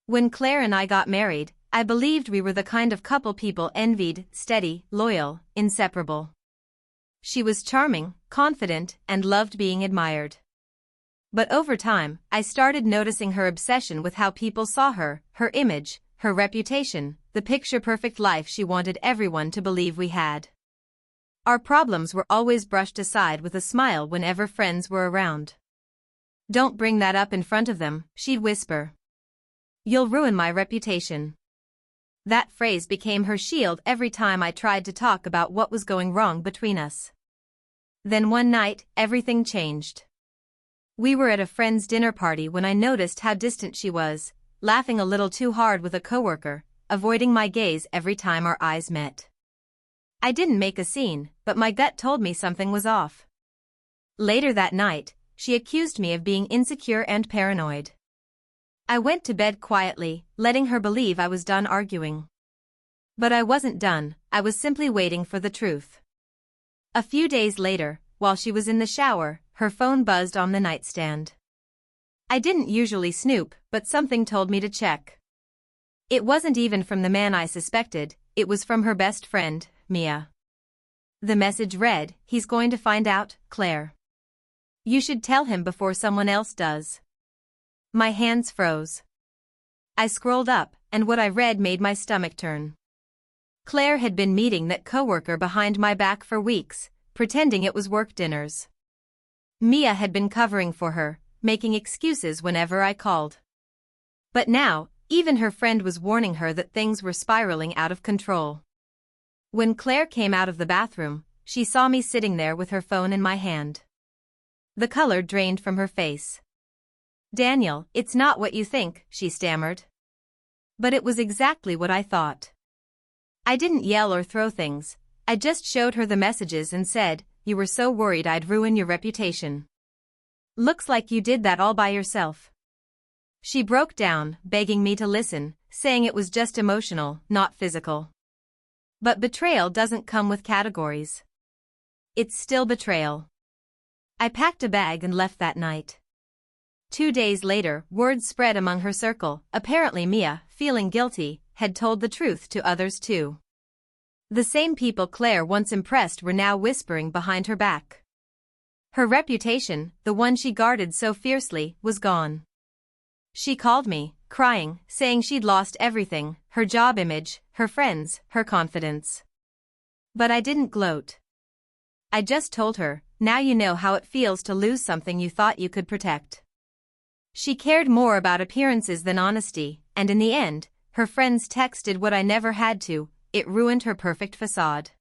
When Claire and I got married, I believed we were the kind of couple people envied, steady, loyal, inseparable. She was charming, confident, and loved being admired. But over time, I started noticing her obsession with how people saw her, her image, her reputation, the picture-perfect life she wanted everyone to believe we had. Our problems were always brushed aside with a smile whenever friends were around. "Don't bring that up in front of them," she'd whisper. "You'll ruin my reputation." That phrase became her shield every time I tried to talk about what was going wrong between us. Then one night, everything changed. We were at a friend's dinner party when I noticed how distant she was, laughing a little too hard with a coworker, avoiding my gaze every time our eyes met. I didn't make a scene, but my gut told me something was off. Later that night, she accused me of being insecure and paranoid. I went to bed quietly, letting her believe I was done arguing. But I wasn't done, I was simply waiting for the truth. A few days later, while she was in the shower, her phone buzzed on the nightstand. I didn't usually snoop, but something told me to check. It wasn't even from the man I suspected, it was from her best friend, Mia. The message read, "He's going to find out, Claire. You should tell him before someone else does." My hands froze. I scrolled up, and what I read made my stomach turn. Claire had been meeting that coworker behind my back for weeks, pretending it was work dinners. Mia had been covering for her, making excuses whenever I called. But now, even her friend was warning her that things were spiraling out of control. When Claire came out of the bathroom, she saw me sitting there with her phone in my hand. The color drained from her face. "Daniel, it's not what you think," she stammered. But it was exactly what I thought. I didn't yell or throw things, I just showed her the messages and said, "You were so worried I'd ruin your reputation. Looks like you did that all by yourself." She broke down, begging me to listen, saying it was just emotional, not physical. But betrayal doesn't come with categories. It's still betrayal. I packed a bag and left that night. 2 days later, word spread among her circle. Apparently Mia, feeling guilty, had told the truth to others too. The same people Claire once impressed were now whispering behind her back. Her reputation, the one she guarded so fiercely, was gone. She called me, crying, saying she'd lost everything, her job image, her friends, her confidence. But I didn't gloat. I just told her, "Now you know how it feels to lose something you thought you could protect." She cared more about appearances than honesty, and in the end, her friends texted what I never had to, it ruined her perfect facade.